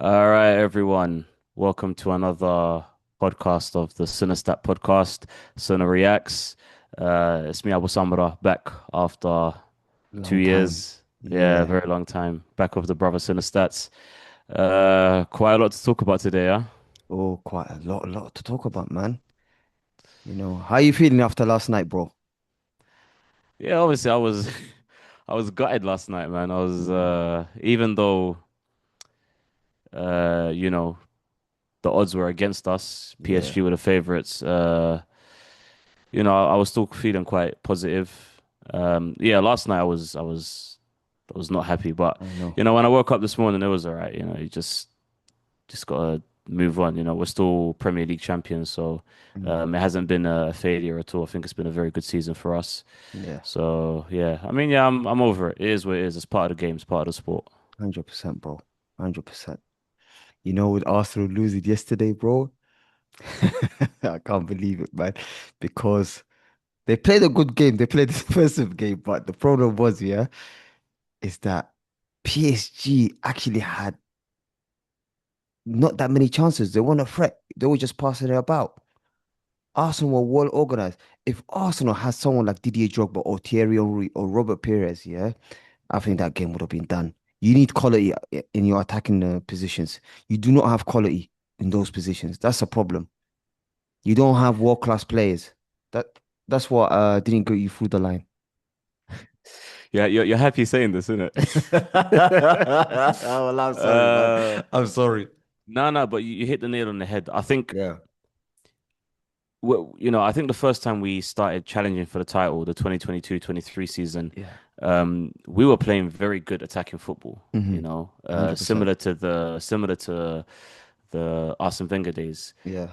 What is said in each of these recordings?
All right, everyone. Welcome to another podcast of the Cinestat podcast, Cine Reacts. It's me, Abu Samra, back after two Long time. years. Yeah, Yeah. very long time. Back with the brother Cinestats. Quite a lot to talk about today, yeah? Oh, quite a lot to talk about, man. How you feeling after last night, bro? Yeah, obviously I was I was gutted last night, man. I was Mm. even though uh, you know, the odds were against us, Yeah, PSG were the favorites. I was still feeling quite positive. Yeah, last night I was not happy, but I know. when I woke up this morning, it was all right. You just gotta move on. We're still Premier League champions, so Mm. it hasn't been a failure at all. I think it's been a very good season for us. Yeah, So yeah, I mean, yeah, I'm over it. It is what it is. It's part of the game. It's part of the sport. 100%, bro. 100%. With Arsenal losing yesterday, bro, I can't believe it, man. Because they played a good game. They played a defensive game, but the problem was, yeah, is that PSG actually had not that many chances. They weren't a threat. They were just passing it about. Arsenal were well organized. If Arsenal had someone like Didier Drogba or Thierry Henry or Robert Perez, yeah, I think that game would have been done. You need quality in your attacking positions. You do not have quality in those positions. That's a problem. You don't have world-class players. That that's what didn't get you through the line. Yeah, you're happy saying this, isn't it? Well, I'm sorry, man. uh, I'm sorry. no, but you hit the nail on the head. I think Yeah. well, I think the first time we started challenging for the title, the 2022-23 season, Yeah. we were playing very good attacking football, Mm-hmm. 100%. similar to the Arsene Wenger days. Yeah.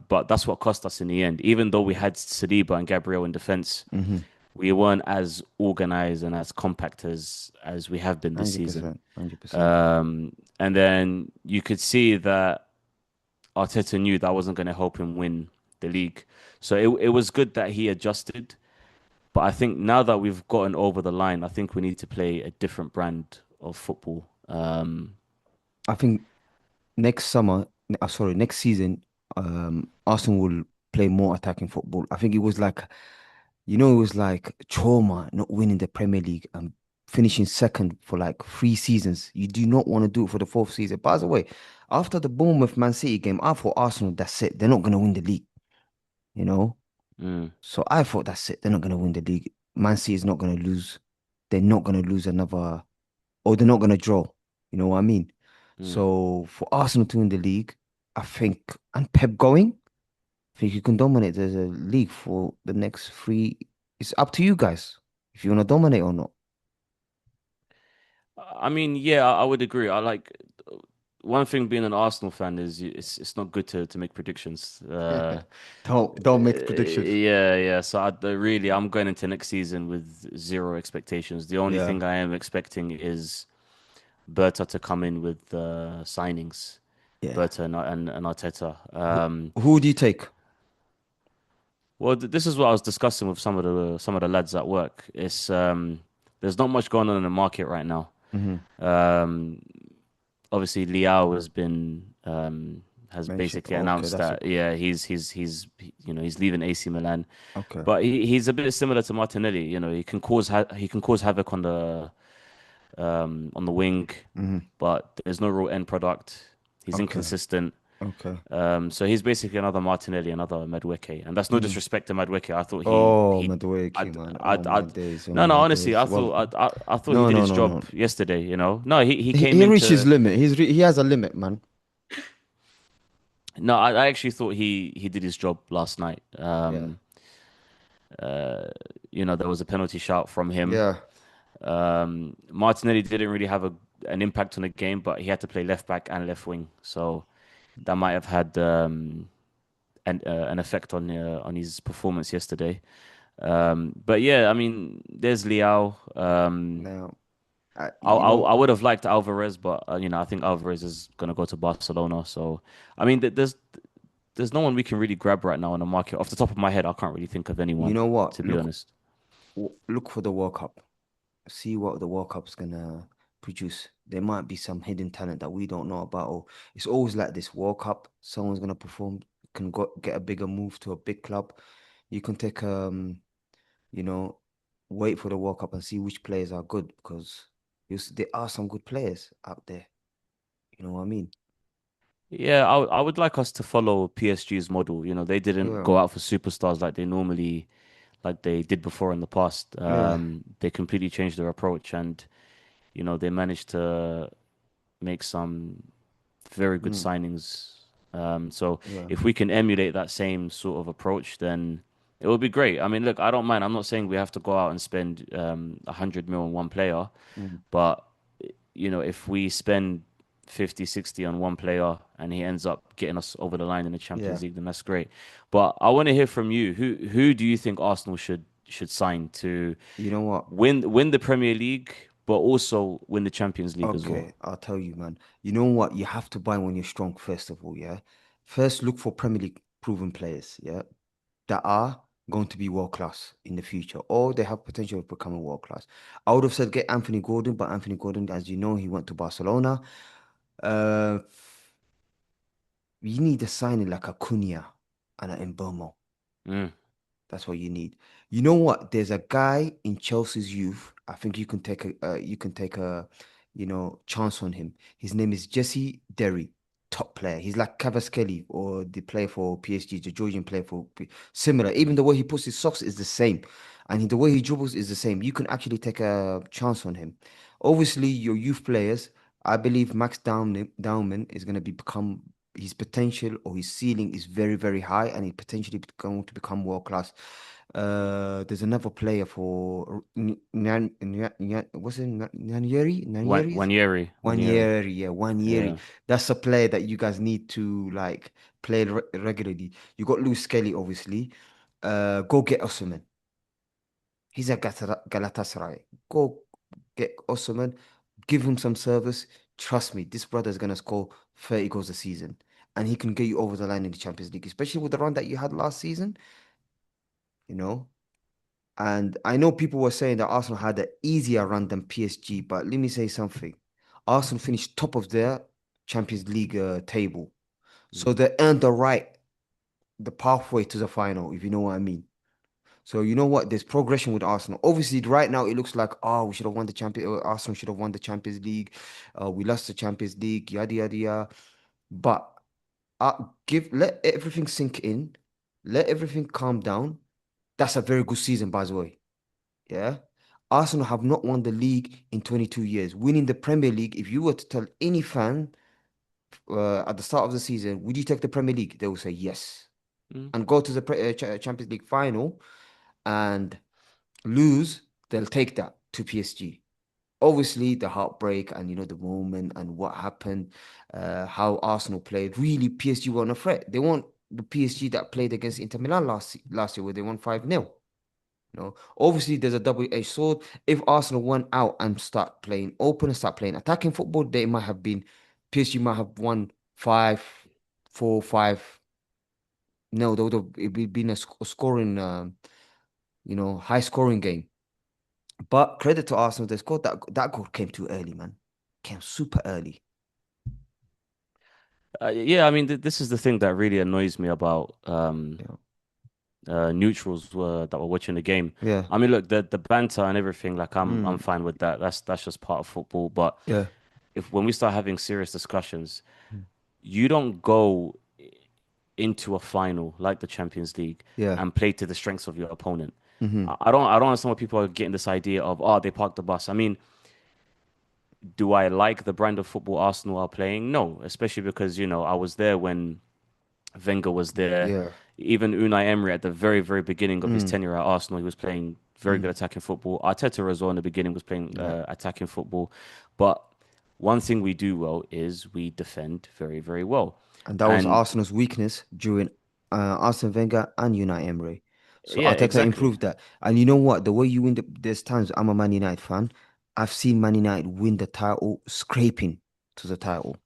But that's what cost us in the end. Even though we had Saliba and Gabriel in defense, Mm-hmm. we weren't as organized and as compact as we have been this season. 100%. 100%. And then you could see that Arteta knew that wasn't going to help him win the league. So it was good that he adjusted. But I think now that we've gotten over the line, I think we need to play a different brand of football. I think next summer, sorry, next season, Arsenal will play more attacking football. I think it was like trauma not winning the Premier League and finishing second for like 3 seasons. You do not want to do it for the fourth season. By the way, after the Bournemouth Man City game, I thought Arsenal, that's it. They're not going to win the league, you know? mm, So I thought that's it. They're not going to win the league. Man City is not going to lose. They're not going to lose another, or they're not going to draw. You know what I mean? mm. So for Arsenal to win the league, I think, and Pep going, I think you can dominate the league for the next three. It's up to you guys if you want to dominate or not. I mean, yeah, I would agree. I like one thing being an Arsenal fan is it's not good to make predictions. Don't make predictions. Yeah. So I'm going into next season with zero expectations. The only Yeah, thing I am expecting is Berta to come in with signings, yeah. Berta and Arteta. Who do you take? Well, this is what I was discussing with some of the lads at work. It's there's not much going on in the market right now. Hmm. Um, Obviously Liao has Mentioned. basically Okay, announced that's a that yeah he's leaving AC Milan, okay. but he's a bit similar to Martinelli. He can cause havoc on the wing, Hmm. but there's no real end product. He's Okay, inconsistent. okay. So he's basically another Martinelli, another Madueke, and that's no Hmm. disrespect to Madueke. I thought Oh, Madueke, man. Oh my I'd days. Oh no, no, my honestly, days. Well, I thought he no, did no, his no, job no. yesterday. No, he came He reached his into limit. He has a limit, man. no, I actually thought he did his job last night. Yeah, Uh, there was a penalty shout from him. yeah, Martinelli didn't really have an impact on the game, but he had to play left back and left wing, so that might have had an effect on his performance yesterday. But yeah, I mean, there's Liao. now, I would have liked Alvarez, but I think Alvarez is gonna go to Barcelona. So, I mean, there's no one we can really grab right now in the market. Off the top of my head, I can't really think of you anyone, know what? to be honest. Look for the World Cup. See what the World Cup's gonna. produce. There might be some hidden talent that we don't know about. Or it's always like this World Cup, someone's gonna perform, can get a bigger move to a big club. You can take you know, wait for the World Cup and see which players are good because there are some good players out there. You know what I mean? Yeah, I would like us to follow PSG's model. You know, they didn't Yeah, go out for superstars like they did before in the past. yeah, They completely changed their approach, and you know, they managed to make some very good mm, signings. So yeah, if we can emulate that same sort of approach, then it would be great. I mean, look, I don't mind. I'm not saying we have to go out and spend 100 mil on one player, mm, but you know, if we spend 50, 60 on one player and he ends up getting us over the line in the yeah. Champions League, then that's great. But I want to hear from you. Who do you think Arsenal should sign to You know what? win the Premier League, but also win the Champions League as well? Okay, I'll tell you, man. You know what? You have to buy when you're strong, first of all, yeah? First, look for Premier League proven players, yeah, that are going to be world class in the future, or they have potential of becoming world class. I would have said get Anthony Gordon, but Anthony Gordon, as you know, he went to Barcelona. Uh, you need a signing like a Cunha and an Mbeumo. Mm, That's what you need. You know what? There's a guy in Chelsea's youth. I think you can take a chance on him. His name is Jesse Derry, top player. He's like Kvaratskhelia or the player for PSG, the Georgian player for similar. Even the way he puts his socks is the same, and the way he dribbles is the same. You can actually take a chance on him. Obviously, your youth players. I believe Max Dowman is going to become his potential or his ceiling is very, very high, and he potentially going to become world class. There's another player for what's it, Nanieri? Nanieri is Wanyeri. One year. Yeah. That's a player that you guys need to like play regularly. You got Lewis Skelly, obviously. Go get Osimhen. He's at Galatasaray. Go get Osimhen, give him some service. Trust me, this brother is gonna score 30 goals a season, and he can get you over the line in the Champions League, especially with the run that you had last season. You know, and I know people were saying that Arsenal had an easier run than PSG, but let me say something. Arsenal finished top of their Champions League table, so Mm. they earned the pathway to the final, if you know what I mean. So you know what? There's progression with Arsenal. Obviously, right now it looks like we should have won the champion. Arsenal should have won the Champions League. We lost the Champions League. Yada yada yada. But let everything sink in. Let everything calm down. That's a very good season, by the way. Yeah. Arsenal have not won the league in 22 years. Winning the Premier League, if you were to tell any fan at the start of the season, would you take the Premier League? They will say yes. Mm. And go to the Champions League final and lose, they'll take that to PSG. Obviously, the heartbreak and the moment and what happened, how Arsenal played. Really, PSG weren't a threat. They weren't the PSG that played against Inter Milan last year where they won 5-0. Obviously, there's a double-edged sword. If Arsenal went out and start playing open and start playing attacking football, they might have been PSG might have won 5-4-5. No, they would have it been a scoring, high scoring game. But credit to Arsenal, they scored that goal came too early, man. Came super early. Yeah, I mean, this is the thing that really annoys me about Yeah. neutrals that were watching the game. Yeah. I mean, look, the banter and everything, like I'm Mm. fine with that. That's just part of football. But Yeah. if when we start having serious discussions, Mm. you don't go into a final like the Champions League Yeah. and play to the strengths of your opponent. Hmm. I don't understand why people are getting this idea of, oh, they parked the bus. I mean, do I like the brand of football Arsenal are playing? No, especially because, you know, I was there when Wenger was there. Yeah. Even Unai Emery at the very, very beginning of his Mm. tenure at Arsenal, he was playing very good Mm. attacking football. Arteta as well in the beginning was playing Yeah. attacking football. But one thing we do well is we defend very, very well. And that was And Arsenal's weakness during Arsene Wenger and Unai Emery. So yeah, Arteta exactly. improved that. And you know what? The way you win there's times I'm a Man United fan. I've seen Man United win the title, scraping to the title,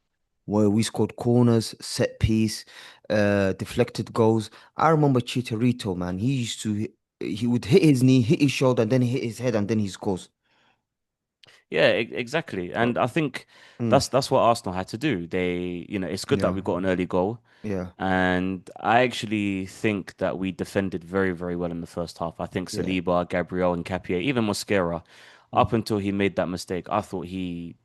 where we scored corners, set piece, deflected goals. I remember Chicharito, man. He would hit his knee, hit his shoulder, and then hit his head, and then he scores. Yeah, exactly. But And I think mm, that's what Arsenal had to do. It's good that yeah, we got an early goal. yeah, And I actually think that we defended very, very well in the first half. I think yeah, Saliba, Gabriel, and Capia, even Mosquera, mm, up until he made that mistake, I thought he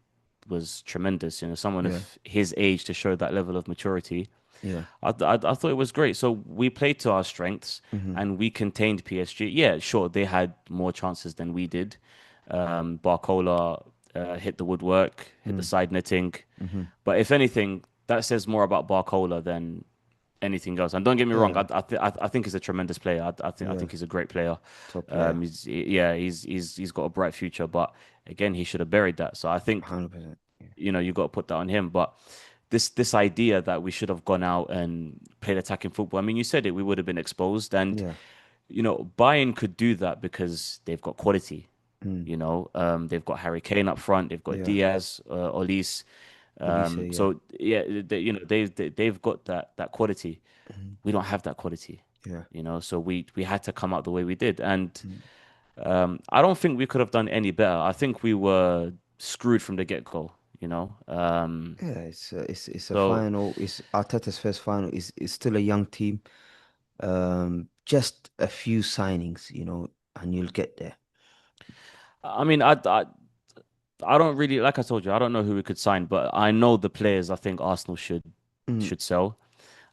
was tremendous. Someone yeah, of his age to show that level of maturity. yeah. I thought it was great. So we played to our strengths Hmm. and we contained PSG. Yeah, sure, they had more chances than we did. Barcola hit the woodwork, hit the Mm, side netting. hmm. But if anything, that says more about Barcola than anything else. And don't get me wrong, Yeah, I think he's a tremendous player. I yeah. think he's a great player. Top player. He's got a bright future, but again, he should have buried that. So I think 100%. Yeah. you got to put that on him. But this idea that we should have gone out and played attacking football. I mean, you said it, we would have been exposed, and Yeah. Bayern could do that because they've got quality. Mm, They've got Harry Kane up front, they've got yeah. Diaz, Olise. Olise, yeah. So yeah, they've got that quality. Mhm. We don't have that quality. Yeah. So we had to come out the way we did, and Mm. I don't think we could have done any better. I think we were screwed from the get-go. Yeah, it's a So final. It's Arteta's first final. It's still a young team. Just a few signings, and you'll get there. I mean, I don't really, like I told you, I don't know who we could sign, but I know the players I think Arsenal Mm. should sell.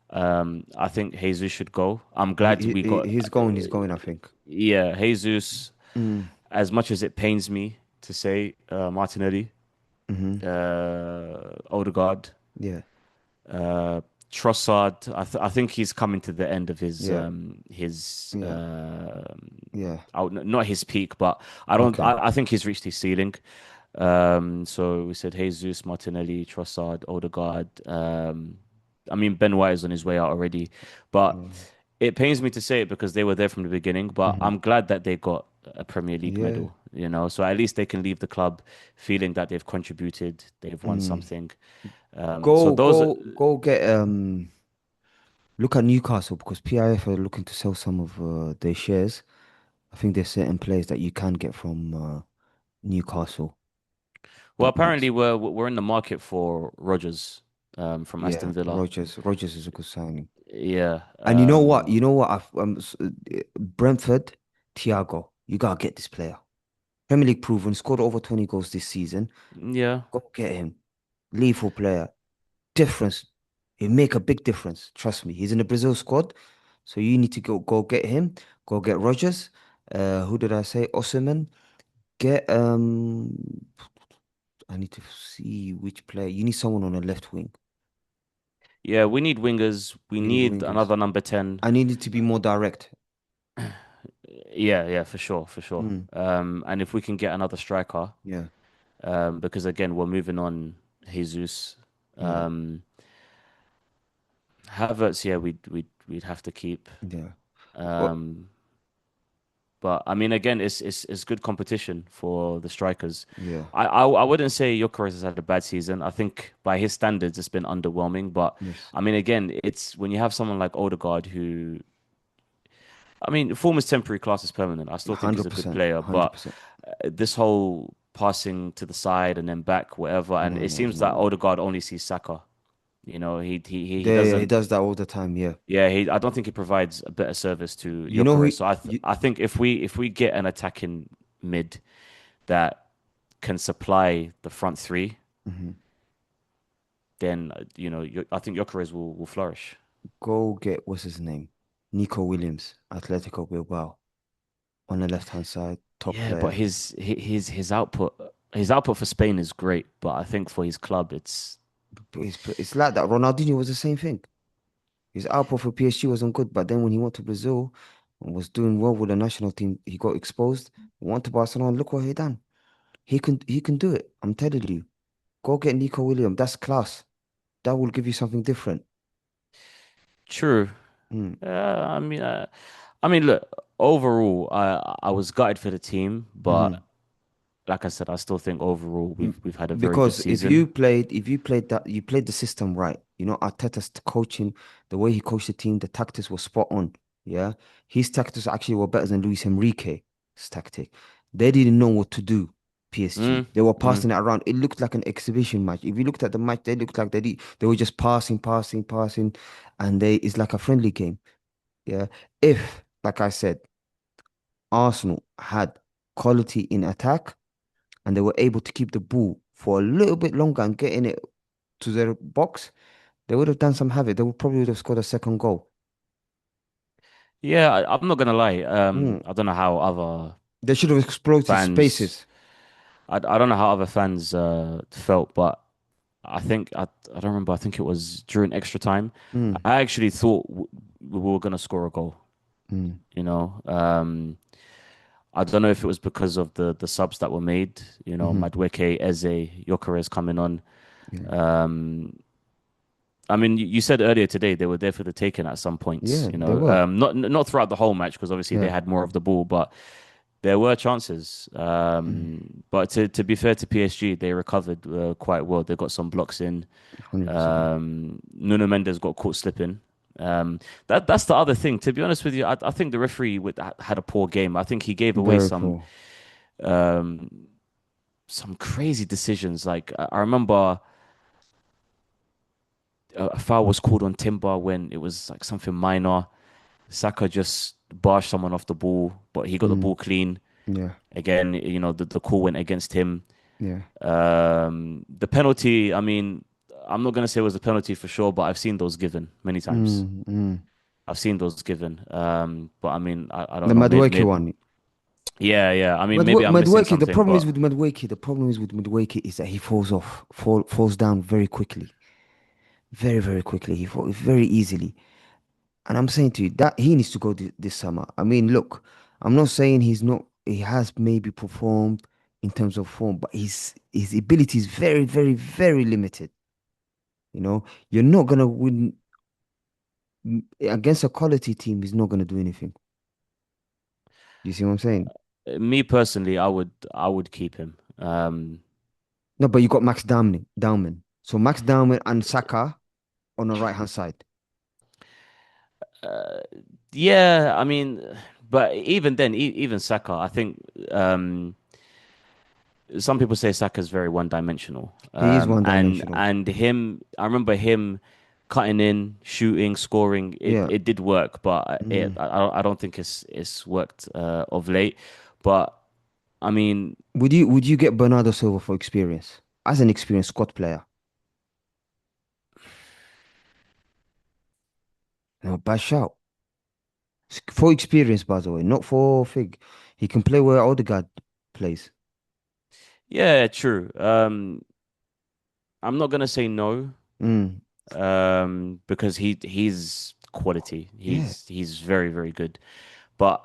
I think Jesus should go. I'm He, glad we he got, he's going. He's going, I think. yeah, Jesus. Mm. As much as it pains me to say, Martinelli, Hmm. Odegaard, Yeah. uh, Trossard. I think he's coming to the end of Yeah. his Yeah. Yeah. not his peak, but I don't. Okay. I think he's reached his ceiling. So we said Jesus, Martinelli, Trossard, Odegaard. I mean, Ben White is on his way out already, but Mm. it pains me to say it because they were there from the beginning. But Hmm. I'm glad that they got a Premier League Yeah. medal, so at least they can leave the club feeling that they've contributed, they've won Mm. something. So Go, those, go, go get look at Newcastle because PIF are looking to sell some of their shares. I think there's certain players that you can get from Newcastle well, that might. apparently we're in the market for Rodgers, from Yeah, Aston Villa. Rogers is a good signing. Yeah. And you know what? You know what? Brentford, Thiago, you gotta get this player. Premier League proven, scored over 20 goals this season. Yeah. Go get him. Lethal player. Difference. He'll make a big difference. Trust me. He's in the Brazil squad. So you need to go get him. Go get Rogers. Who did I say? Osimhen. Get I need to see which player. You need someone on the left wing. Yeah, we need wingers. We You need need wingers. another number 10. I need it to be more direct. Yeah, for sure, for sure. Mm, And if we can get another striker, yeah, because again, we're moving on Jesus. yeah, Um, Havertz, yeah, we'd have to keep. yeah. Well, Um, but I mean, again, it's good competition for the strikers. yeah. I wouldn't say Gyökeres has had a bad season. I think by his standards, it's been underwhelming. But Yes. I mean, again, it's when you have someone like Odegaard who, I mean, form is temporary, class is permanent. I still think he's a good 100%. player, but 100%. this whole passing to the side and then back, whatever, and No, it no, seems no, that no. Odegaard only sees Saka. He There, he doesn't. does that all the time. Yeah. Yeah, I don't think he provides a better service to You know who? Gyökeres. So I think if we get an attacking mid that can supply the front three, Mhm. then I think Gyökeres will flourish. Go get what's his name? Nico Williams, Atletico Bilbao, on the left hand side, top Yeah, but player. his output for Spain is great, but I think for his club It's like that. Ronaldinho was the same thing. His output for PSG wasn't good, but then when he went to Brazil and was doing well with the national team, he got exposed. Went to Barcelona. Look what he done. He can do it. I'm telling you. Go get Nico Williams. That's class. That will give you something different. true. Mm, I mean, look, overall, I was gutted for the team, mhm. but like I said, I still think overall Mm, we've had a very good because season. if you played that, you played the system right. Arteta's coaching, the way he coached the team, the tactics were spot on. Yeah, his tactics actually were better than Luis Enrique's tactic. They didn't know what to do. PSG. Mm, They were mm. passing it around. It looked like an exhibition match. If you looked at the match, they looked like they were just passing, passing, passing, and it's like a friendly game. Yeah. If, like I said, Arsenal had quality in attack and they were able to keep the ball for a little bit longer and getting it to their box, they would have done some havoc. They would probably would have scored a second goal. Yeah, I'm not gonna lie. Mm. I don't know how other They should have exploited fans. spaces. I don't know how other fans felt, but I don't remember. I think it was during extra time. Mm. I actually thought we were gonna score a goal. Mm. You know, I don't know if it was because of the subs that were made. You know, Hmm. Madueke, Eze, Gyökeres coming on. Yeah. Um, I mean, you said earlier today they were there for the taking at some points. Yeah, You they know, were. not throughout the whole match because obviously they Yeah. had more of the ball, but there were chances. Mm. But to be fair to PSG, they recovered quite well. They got some blocks in. 100%. Nuno Mendes got caught slipping. That's the other thing. To be honest with you, I think the referee had a poor game. I think he gave away Very poor. um, some crazy decisions. Like I remember a foul was called on Timber when it was like something minor. Saka just barged someone off the ball, but he got the Mm. ball clean. Yeah. Again, you know, the call went against him. Yeah. The penalty, I mean, I'm not going to say it was a penalty for sure, but I've seen those given many times. Mm. Mm. I've seen those given. But I mean, I The don't know. Madueke one. Yeah, yeah. I mean, maybe I'm missing Madueke, something, but the problem is with Madueke is that he falls down very quickly. Very, very quickly. He falls very easily. And I'm saying to you that he needs to go this summer. I mean, look, I'm not saying he has maybe performed in terms of form, but his ability is very, very, very limited. You know, you're not gonna win against a quality team. He's not gonna do anything. You see what I'm saying? me personally, I would keep him. No, but you got Max Dowman. So Max Dowman and Saka on the right hand side. Uh, yeah, I mean, but even then, even Saka, I think some people say Saka's very one-dimensional. He is one dimensional. And him, I remember him cutting in, shooting, scoring. Yeah. It did work, but Mm. I don't think it's worked of late. But I mean, Would you get Bernardo Silva for experience as an experienced squad player? No, bad shout. For experience, by the way, not for Fig. He can play where Odegaard plays. yeah, true. I'm not gonna say no, Mm. because he's quality. Yeah. He's very, very good. But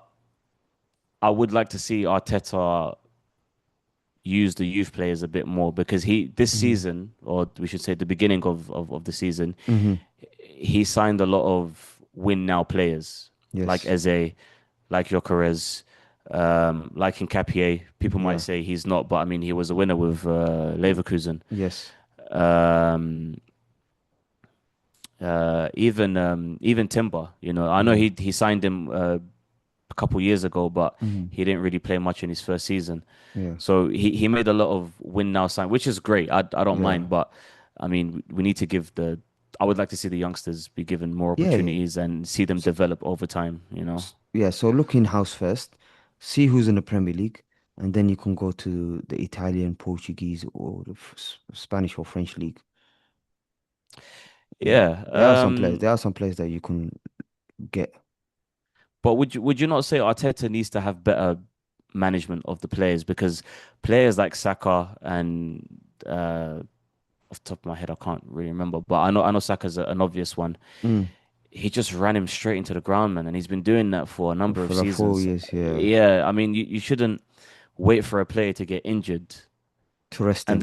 I would like to see Arteta use the youth players a bit more because he this Mm. season, or we should say the beginning of the season, Hmm. he signed a lot of win now players like Yes. Eze, like Gyökeres, like Nketiah. People might Yeah. say he's not, but I mean he was a winner with Leverkusen. Yes. Um, even Timber, you know, I know Hmm. he signed him a couple years ago, but Hmm. he didn't really play much in his first season. Yeah. So he made a lot of win now sign, which is great. I don't Yeah. mind, but I mean we need to give the. I would like to see the youngsters be given more Yeah. opportunities and see them So, develop over time. You know. yeah. So look in house first, see who's in the Premier League, and then you can go to the Italian, Portuguese, or the Spanish or French league. Yeah. Yeah. There are some players. There are some players that you can get. But would you not say Arteta needs to have better management of the players because players like Saka and off the top of my head I can't really remember, but I know Saka's an obvious one. Mm. He just ran him straight into the ground, man, and he's been doing that for a number of For the 4 seasons. years, yeah, Yeah, I mean you shouldn't wait for a player to get injured to rest and him.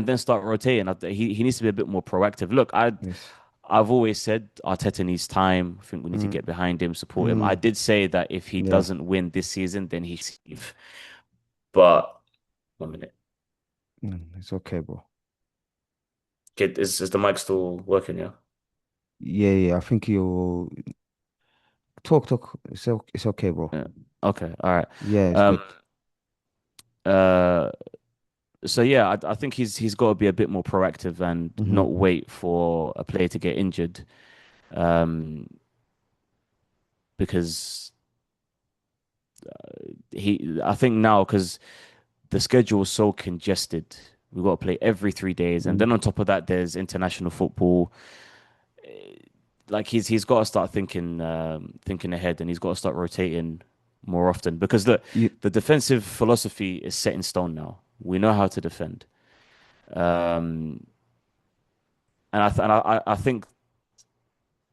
then start rotating. He needs to be a bit more proactive. Look, Yes. I've always said Arteta needs time. I think we need to Mm. get behind him, support him. I Mm. did say that if he Yeah. doesn't win this season, then he should leave. But 1 minute. It's okay, bro. Kid, is the mic still working? Yeah. Yeah, yeah. I think you talk. It's okay, bro. Yeah. Okay. All right. Yeah, it's Um. good. Uh. So yeah, I think he's got to be a bit more proactive and Hmm. not wait for a player to get injured. Um, because I think now because the schedule is so congested, we've got to play every 3 days, and then on top of that, there's international football. Like he's got to start thinking ahead, and he's got to start rotating more often because You the defensive philosophy is set in stone now. We know how to defend. Um, and I think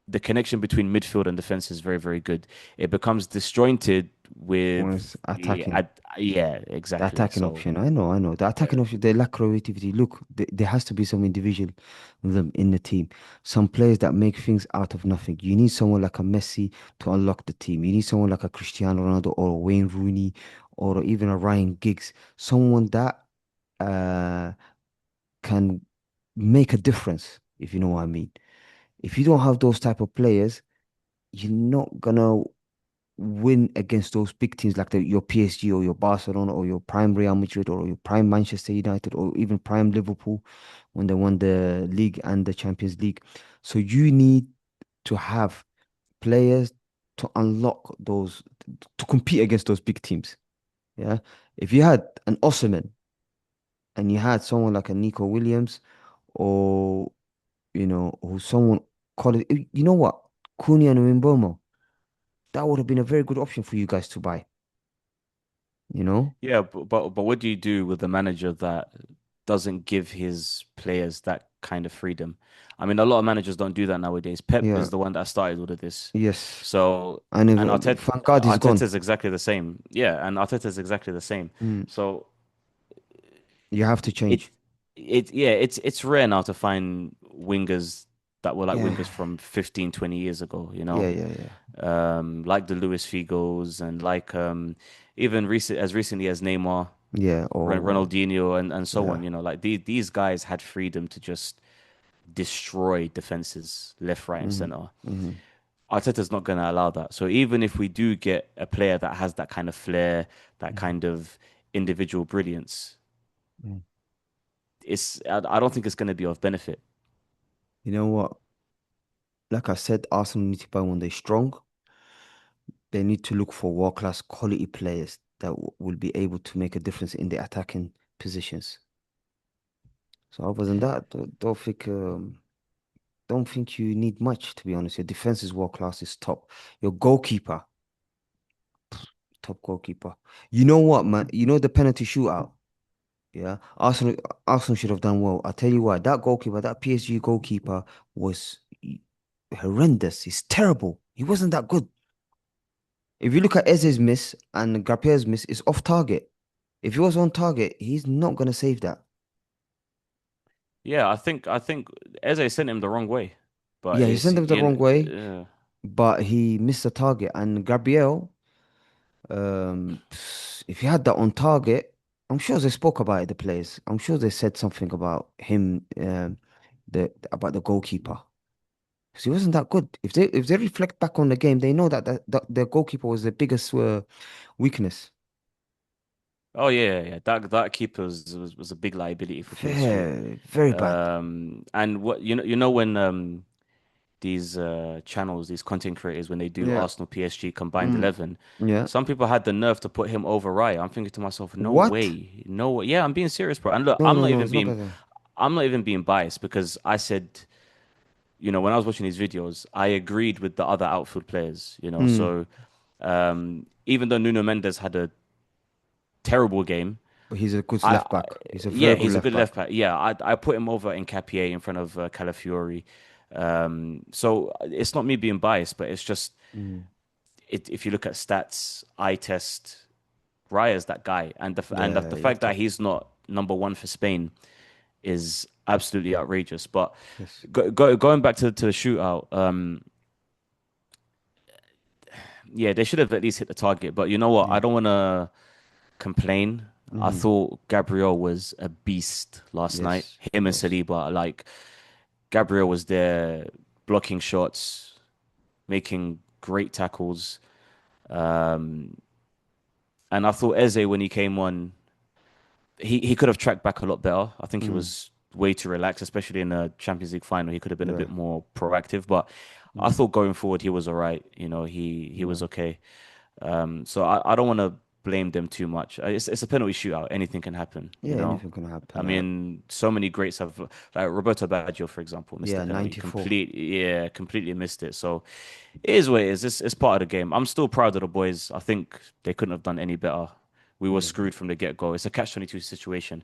the connection between midfield and defense is very, very good. It becomes disjointed with was attacking. yeah, The exactly. attacking So option, I know, I know. The attacking option, they lack creativity. Look, there has to be some individualism in the team. Some players that make things out of nothing. You need someone like a Messi to unlock the team. You need someone like a Cristiano Ronaldo or a Wayne Rooney or even a Ryan Giggs. Someone that uh, can make a difference, if you know what I mean. If you don't have those type of players, you're not gonna win against those big teams like your PSG or your Barcelona or your prime Real Madrid or your prime Manchester United or even prime Liverpool when they won the league and the Champions League. So you need to have players to unlock those to compete against those big teams. Yeah. If you had an Osimhen and you had someone like a Nico Williams or who someone call it, you know what? Cunha and Mbeumo, that would have been a very good option for you guys to buy, you know? yeah, but what do you do with a manager that doesn't give his players that kind of freedom? I mean, a lot of managers don't do that nowadays. Pep Yeah. is the one that started all of this. Yes. So, And if, and thank God he's gone. Arteta's exactly the same. Yeah, and Arteta's exactly the same. Mm. So You have to it change. yeah, it's rare now to find wingers that were like Yeah. wingers from 15, 20 years ago, Yeah, yeah, yeah. like the Luis Figos and like even recently as Neymar, Yeah. Oh, Ronaldinho and so yeah. on, like these guys had freedom to just destroy defenses left, right, and Mm-hmm. center. Mm-hmm. Arteta's not going to allow that. So even if we do get a player that has that kind of flair, that Mm-hmm. kind of individual brilliance, Mm. I don't think it's going to be of benefit. You know what? Like I said, Arsenal need to buy when they're strong. They need to look for world-class quality players that will be able to make a difference in the attacking positions. So other than that, don't think you need much, to be honest. Your defense is world class, is top. Your goalkeeper, top goalkeeper. You know what, man? You know the penalty shootout. Yeah, Arsenal should have done well. I tell you what, that goalkeeper, that PSG goalkeeper was horrendous. He's terrible. He wasn't that good. If you look at Eze's miss and Grapier's miss, it's off target. If he was on target, he's not gonna save that. Yeah, I think Eze sent him the wrong way, but Yeah, he it's sent him the you wrong way, know, but he missed the target. And Gabriel, if he had that on target, I'm sure they spoke about it, the players. I'm sure they said something about him, about the goalkeeper. Because he wasn't that good. If they reflect back on the game, they know that their goalkeeper was the biggest weakness. oh yeah. That keeper was a big liability for PSG. Very, very bad. And what you know when these channels, these content creators, when they do Yeah. Arsenal PSG combined Mm, 11, yeah. some people had the nerve to put him over Raya. I'm thinking to myself, no What? way, no way. Yeah, I'm being serious, bro. And look, No, no, no. It's not better. I'm not even being biased because I said, when I was watching these videos, I agreed with the other outfield players. Mm. So even though Nuno Mendes had a terrible game, But he's a good I, left I back. He's a very yeah, good he's a left good back. left back. Yeah, I put him over in Capier in front of Calafiori. So it's not me being biased, but it's just Mm. if you look at stats, eye test, Raya's that guy, and the Yeah, yeah, fact that top. he's not number one for Spain is absolutely outrageous. But Yes. going back to the shootout, yeah, they should have at least hit the target. But you know what? I Yeah. don't want to complain. I Hmm. thought Gabriel was a beast last night. Yes. Him and Yes. Saliba, like Gabriel was there blocking shots, making great tackles. Um, and I thought Eze when he came on. he could have tracked back a lot better. I think he Mm, was way too relaxed, especially in the Champions League final. He could have been a yeah. bit more proactive, but I Mm, thought going forward he was all right. You know, he yeah. was okay. So I don't want to blame them too much. It's a penalty shootout. Anything can happen, Yeah, you know. anything can I happen. mean, so many greats have like Roberto Baggio, for example, missed the Yeah, penalty. 94. Completely missed it. So it is what it is. It's part of the game. I'm still proud of the boys. I think they couldn't have done any better. We were Yeah, screwed from the get-go. It's a catch-22 situation.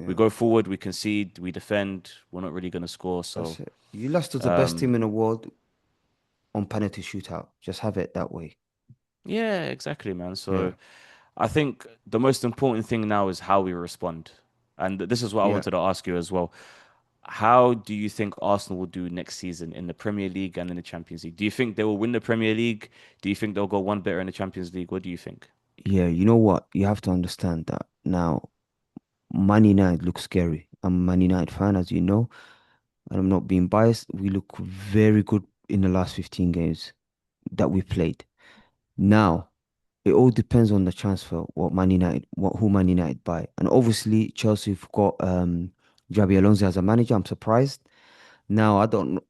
We yeah. go forward, we concede, we defend. We're not really going to score. That's So, it. You lost to the best um, team in the world on penalty shootout. Just have it that way. yeah, exactly, man. Yeah, So I think the most important thing now is how we respond. And this is what I yeah, wanted to ask you as well. How do you think Arsenal will do next season in the Premier League and in the Champions League? Do you think they will win the Premier League? Do you think they'll go one better in the Champions League? What do you think? yeah. You know what? You have to understand that now. Man United looks scary. I'm a Man United fan, as you know, and I'm not being biased. We look very good in the last 15 games that we played. Now, it all depends on the transfer, what Man United, who Man United buy. And obviously, Chelsea have got Jabi Alonso as a manager. I'm surprised. Now, I don't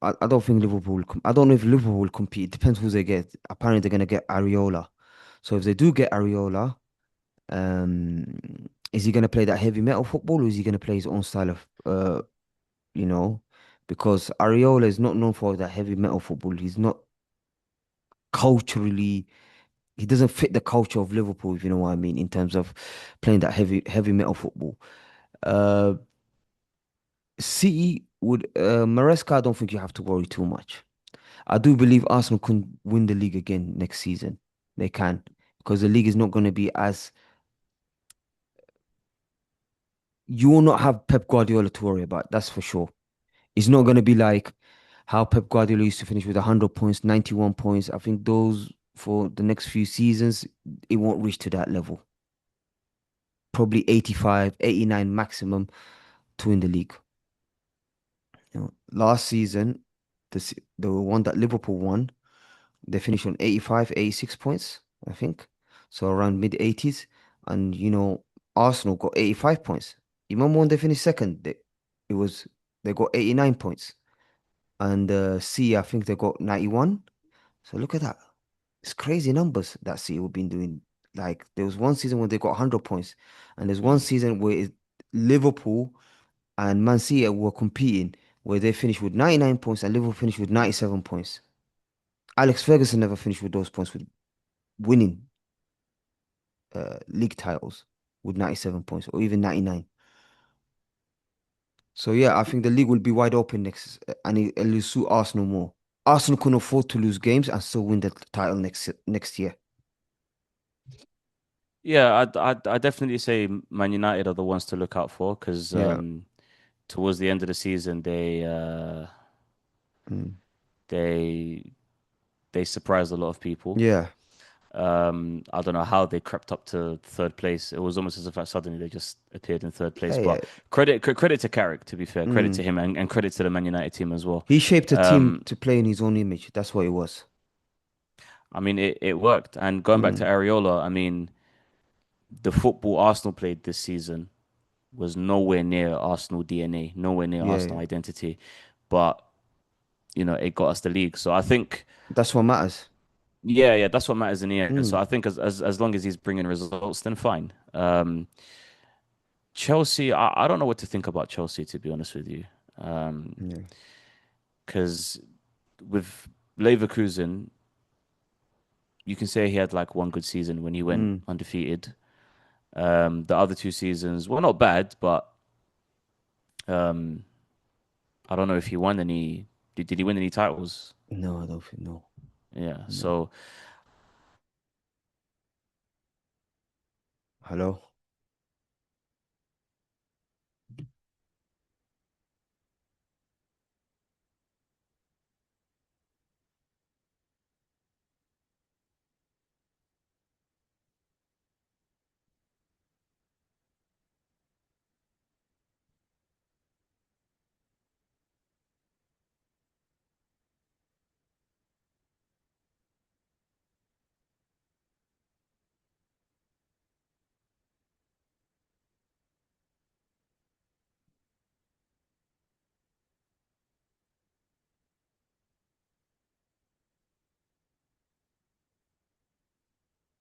think Liverpool I don't know if Liverpool will compete. It depends who they get. Apparently, they're going to get Areola. So if they do get Areola, um, is he going to play that heavy metal football or is he going to play his own style of, you know, because Areola is not known for that heavy metal football. He's not culturally, he doesn't fit the culture of Liverpool, if you know what I mean, in terms of playing that heavy metal football. Uh, City would, Maresca, I don't think you have to worry too much. I do believe Arsenal can win the league again next season. They can, because the league is not going to be as, you will not have Pep Guardiola to worry about, that's for sure. It's not going to be like how Pep Guardiola used to finish with 100 points, 91 points. I think those for the next few seasons, it won't reach to that level. Probably 85, 89 maximum to win the league. Last season, the one that Liverpool won, they finished on 85, 86 points, I think. So around mid 80s. And, Arsenal got 85 points. You remember when they finished second? It was, they got 89 points. And I think they got 91. So look at that. It's crazy numbers that City have been doing. Like there was one season when they got 100 points, and there's one Mm. season where Liverpool and Man City were competing, where they finished with 99 points and Liverpool finished with 97 points. Alex Ferguson never finished with those points with winning league titles with 97 points or even 99. So yeah, I think the league will be wide open next, and it'll suit Arsenal more. Arsenal can afford to lose games and still win the title next year. Yeah, I definitely say Man United are the ones to look out for because Yeah. towards the end of the season Mm. they they surprised a lot of people. Yeah. I don't know how they crept up to third place. It was almost as if like, suddenly they just appeared in third place. Hey, But credit to Carrick, to be fair, credit to mm. him and credit to the Man United team as well. He shaped a team Um, to play in his own image. That's what it was. I mean, it worked. And going back to Mm. Areola, I mean, the football Arsenal played this season was nowhere near Arsenal DNA, nowhere near Yeah, Arsenal yeah. identity. But it got us the league. So I think, That's what matters. yeah, that's what matters in the end. So Mm. I think as long as he's bringing results, then fine. Chelsea, I don't know what to think about Chelsea, to be honest with you. Yeah. Because with Leverkusen, you can say he had like one good season when he went Mm. undefeated. The other two seasons were not bad, but um, I don't know if he won any. Did he win any titles? No, I don't think no. Yeah. No. So Hello?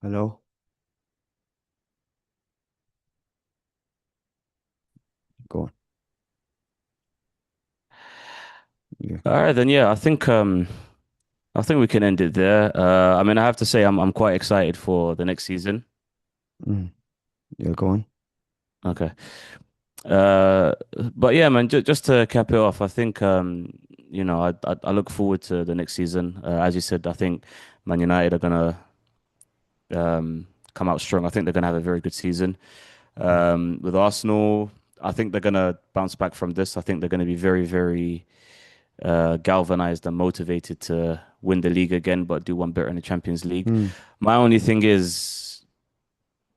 Hello? Go on. Yeah. All right, then yeah, I think we can end it there. I mean, I have to say I'm quite excited for the next season. Mm. Yeah, go on. Okay. Uh, but yeah, man, just to cap it off, I think I look forward to the next season. As you said, I think Man United are gonna come out strong. I think they're gonna have a very good season. With Arsenal, I think they're gonna bounce back from this. I think they're gonna be very, very galvanized and motivated to win the league again, but do one better in the Champions League. Mm. My only thing is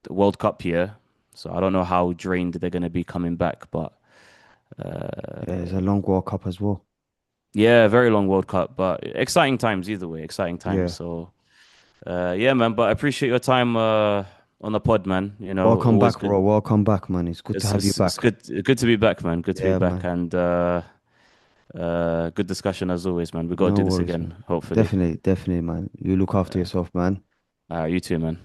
the World Cup year, so I don't know how drained they're gonna be coming back, but. Yeah, Uh, it's a long World Cup as well. Yeah, very long World Cup, but exciting times either way. Exciting times. Yeah. So, yeah, man. But I appreciate your time on the pod, man. You know, Welcome always back, bro. good. Welcome back, man. It's good to have you It's back. good to be back, man. Good to be Yeah, back, man. and good discussion as always, man. We got to No do this worries, again, man. hopefully. Definitely, definitely, man. You look after yourself, man. You too, man.